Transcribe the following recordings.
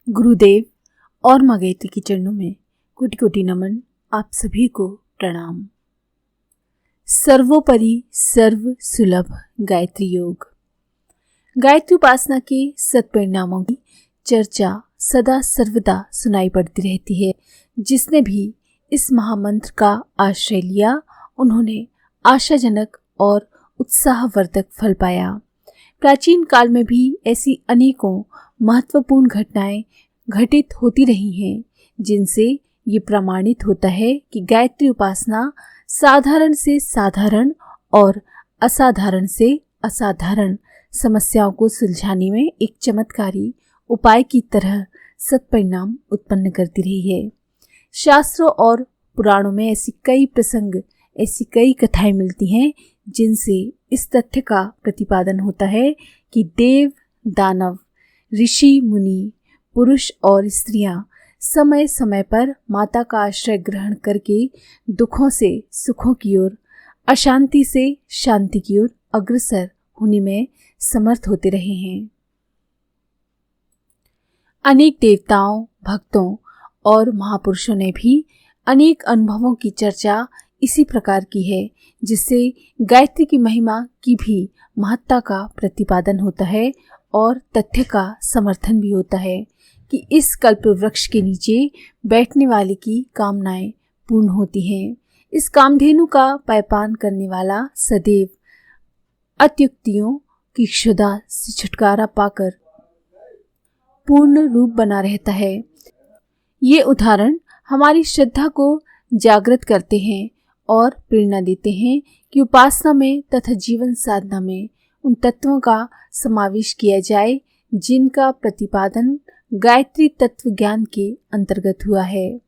गुरुदेव और माँ गायत्री के चरणों में कोटि कोटि नमन। आप सभी को प्रणाम। सर्वोपरि सर्व सुलभ गायत्री योग। गायत्री उपासना के सत्परिणामों की चर्चा सदा सर्वदा सुनाई पड़ती रहती है। जिसने भी इस महामंत्र का आश्रय लिया उन्होंने आशाजनक और उत्साहवर्धक फल पाया। प्राचीन काल में भी ऐसी अनेकों महत्वपूर्ण घटनाएं घटित होती रही हैं, जिनसे ये प्रमाणित होता है कि गायत्री उपासना साधारण से साधारण और असाधारण से असाधारण समस्याओं को सुलझाने में एक चमत्कारी उपाय की तरह सत्परिणाम उत्पन्न करती रही है। शास्त्रों और पुराणों में ऐसी कई प्रसंग, ऐसी कई कथाएं मिलती हैं जिनसे इस तथ्य का प्रतिपादन होता है कि देव, दानव, ऋषि, मुनि, पुरुष और स्त्रियां समय समय पर माता का आश्रय ग्रहण करके दुखों से सुखों की ओर, अशांति से शांति की ओर अग्रसर होने में समर्थ होते रहे हैं। अनेक देवताओं, भक्तों और महापुरुषों ने भी अनेक अनुभवों की चर्चा इसी प्रकार की है, जिससे गायत्री की महिमा की भी महत्ता का प्रतिपादन होता है और तथ्य का समर्थन भी होता है कि इस कल्प वृक्ष के नीचे बैठने वाले की कामनाएं पूर्ण होती हैं। इस कामधेनु का पायपान करने वाला सदैव अत्युक्तियों की क्षुधा से छुटकारा पाकर पूर्ण रूप बना रहता है। ये उदाहरण हमारी श्रद्धा को जागृत करते हैं और प्रेरणा देते हैं कि उपासना में तथा जीवन साधना में उन तत्वों का समावेश किया जाए जिनका प्रतिपादन गायत्री तत्व ज्ञान के अंतर्गत हुआ है।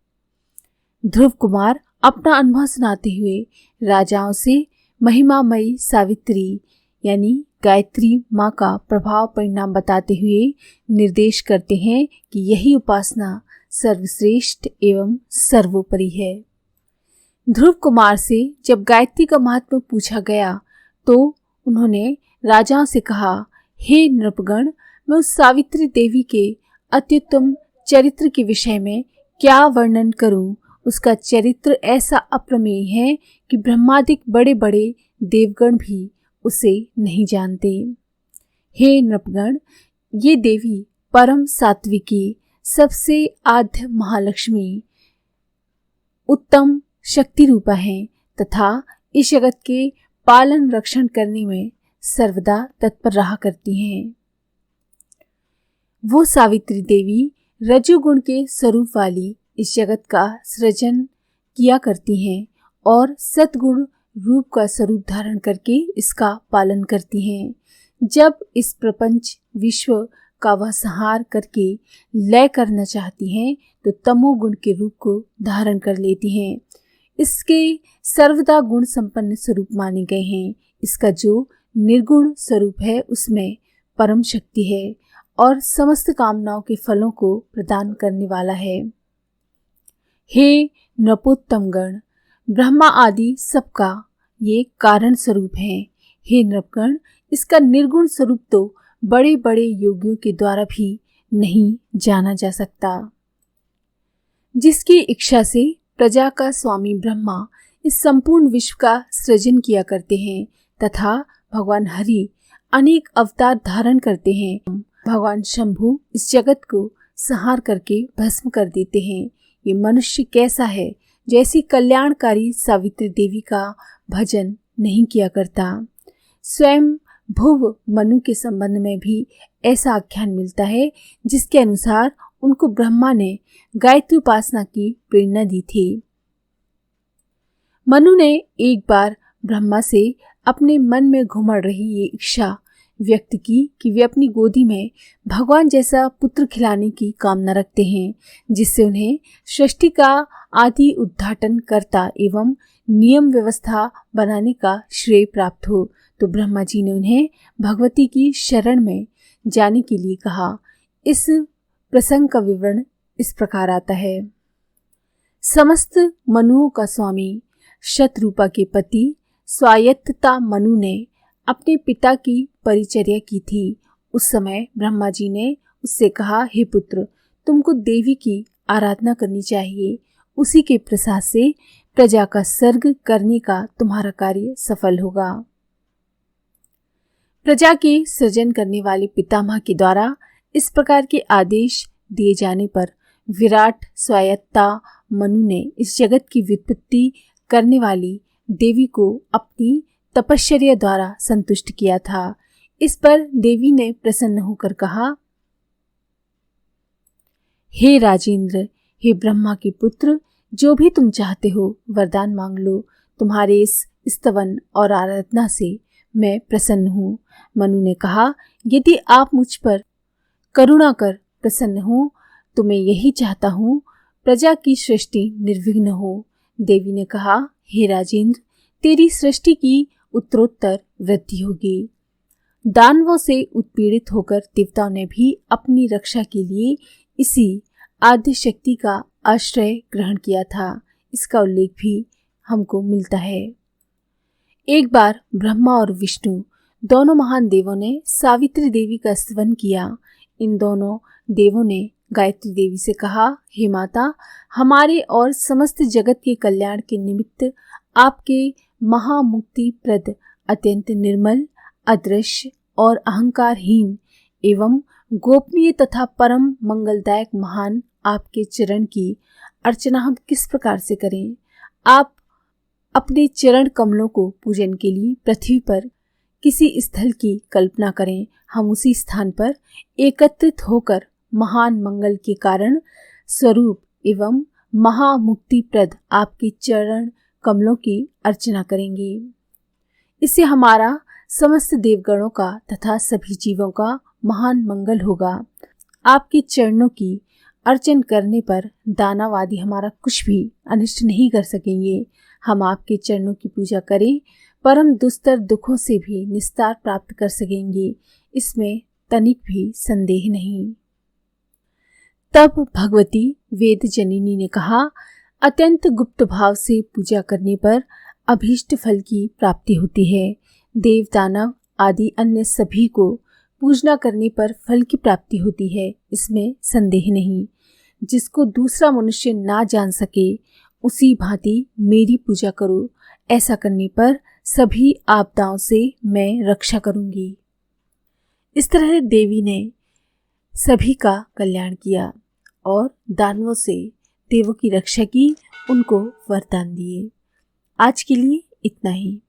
ध्रुव कुमार अपना अनुभव सुनाते हुए राजाओं से महिमामयी सावित्री यानी गायत्री माँ का प्रभाव परिणाम बताते हुए निर्देश करते हैं कि यही उपासना सर्वश्रेष्ठ एवं सर्वोपरि है। ध्रुव कुमार से जब गायत्री का महत्व पूछा गया तो उन्होंने राजाओं से कहा, हे नृपगण, मैं उस सावित्री देवी के अत्युत्तम चरित्र के विषय में क्या वर्णन करूं। उसका चरित्र ऐसा अप्रमेय है कि ब्रह्मादिक बड़े बड़े देवगण भी उसे नहीं जानते। हे नृपगण, ये देवी परम सात्विकी, सबसे आद्य महालक्ष्मी, उत्तम शक्ति रूपा है तथा इस जगत के पालन रक्षण करने में सर्वदा तत्पर रहा करती हैं। वो सावित्री देवी रजोगुण के स्वरूप वाली इस जगत का सृजन किया करती हैं और सद्गुण रूप का स्वरूप धारण करके इसका पालन करती हैं। जब इस प्रपंच विश्व का वह संहार करके लय करना चाहती हैं तो तमोगुण के रूप को धारण कर लेती हैं। इसके सर्वदा गुण संपन्न स्वरूप माने गए हैं। इसका जो निर्गुण स्वरूप है उसमें परम शक्ति है और समस्त कामनाओं के फलों को प्रदान करने वाला है। हे नृपोत्तमगण, ब्रह्मा आदि सबका ये कारण स्वरूप है। हे नृपगण, इसका निर्गुण स्वरूप तो बड़े बड़े योगियों के द्वारा भी नहीं जाना जा सकता। जिसकी इच्छा से प्रजा का स्वामी ब्रह्मा इस संपूर्ण विश्व का सृजन किया करते हैं तथा भगवान हरि अनेक अवतार धारण करते हैं। भगवान शंभु इस जगत को संहार करके भस्म कर देते हैं। ये मनुष्य कैसा है जैसी कल्याणकारी सावित्री देवी का भजन नहीं किया करता। स्वयं भुव मनु के संबंध में भी ऐसा आख्यान मिलता है जिसके अनुसार उनको ब्रह्मा ने गायत्री उपासना की प्रेरणा दी थी। मनु ने एक बार ब्रह्मा से अपने मन में घुमड़ रही ये इच्छा व्यक्त की कि वे अपनी गोदी में भगवान जैसा पुत्र खिलाने की कामना रखते हैं, जिससे उन्हें सृष्टि का आदि उद्घाटन करता एवं नियम व्यवस्था बनाने का श्रेय प्राप्त हो। तो ब्रह्मा जी ने उन्हें भगवती की शरण में जाने के लिए कहा। इस प्रसंग का विवरण इस प्रकार आता है। समस्त मनुओं का स्वामी शतरूपा के पति स्वायत्तता मनु ने अपने पिता की परिचर्या की थी। उस समय ब्रह्मा जी ने उससे कहा, हे पुत्र, तुमको देवी की आराधना करनी चाहिए। उसी के प्रसाद से प्रजा का सर्ग करने का तुम्हारा कार्य सफल होगा। प्रजा के सृजन करने वाले पितामह के द्वारा इस प्रकार के आदेश दिए जाने पर विराट स्वायत्ता मनु ने इस जगत की व्युत्पत्ति करने वाली देवी को अपनी तपश्चर्या द्वारा संतुष्ट किया था। इस पर देवी ने प्रसन्न होकर कहा, हे राजेंद्र, हे ब्रह्मा के पुत्र, जो भी तुम चाहते हो वरदान मांग लो। तुम्हारे इस स्तवन और आराधना से मैं प्रसन्न हूँ। मनु ने कहा, यदि आप मुझ पर करुणा कर प्रसन्न हो तो मैं यही चाहता हूँ, प्रजा की सृष्टि निर्विघ्न हो। देवी ने कहा, हे राजेंद्र, तेरी सृष्टि की उत्तरोत्तर वृद्धि होगी। दानवों से उत्पीड़ित होकर देवताओं ने भी अपनी रक्षा के लिए इसी आद्य शक्ति का आश्रय ग्रहण किया था। इसका उल्लेख भी हमको मिलता है। एक बार ब्रह्मा और विष्णु दोनों महान देवों ने सावित्री देवी का स्तवन किया। इन दोनों देवों ने गायत्री देवी से कहा, हे माता, हमारे और समस्त जगत के कल्याण के निमित्त आपके महामुक्ति प्रद अत्यंत निर्मल, अदृश्य और अहंकारहीन एवं गोपनीय तथा परम मंगलदायक महान आपके चरण की अर्चना हम किस प्रकार से करें। आप अपने चरण कमलों को पूजन के लिए पृथ्वी पर किसी स्थल की कल्पना करें। हम उसी स्थान पर एकत्रित होकर महान मंगल के कारण स्वरूप एवं महामुक्तिप्रद आपके चरण कमलों की अर्चना करेंगे। इससे हमारा समस्त देवगणों का तथा सभी जीवों का महान मंगल होगा। आपके चरणों की अर्चन करने पर दानवादी हमारा कुछ भी अनिष्ट नहीं कर सकेंगे। हम आपके चरणों की पूजा करें, परम दुस्तर दुखों से भी निस्तार प्राप्त कर सकेंगे, इसमें तनिक भी संदेह नहीं। तब भगवती वेद जननी ने कहा, अत्यंत गुप्त भाव से पूजा करने पर अभीष्ट फल की प्राप्ति होती है। देव दानव आदि अन्य सभी को पूजना करने पर फल की प्राप्ति होती है, इसमें संदेह नहीं। जिसको दूसरा मनुष्य ना जान सके उसी भांति मेरी पूजा करो। ऐसा करने पर सभी आपदाओं से मैं रक्षा करूंगी। इस तरह देवी ने सभी का कल्याण किया और दानवों से देवों की रक्षा की, उनको वरदान दिए। आज के लिए इतना ही।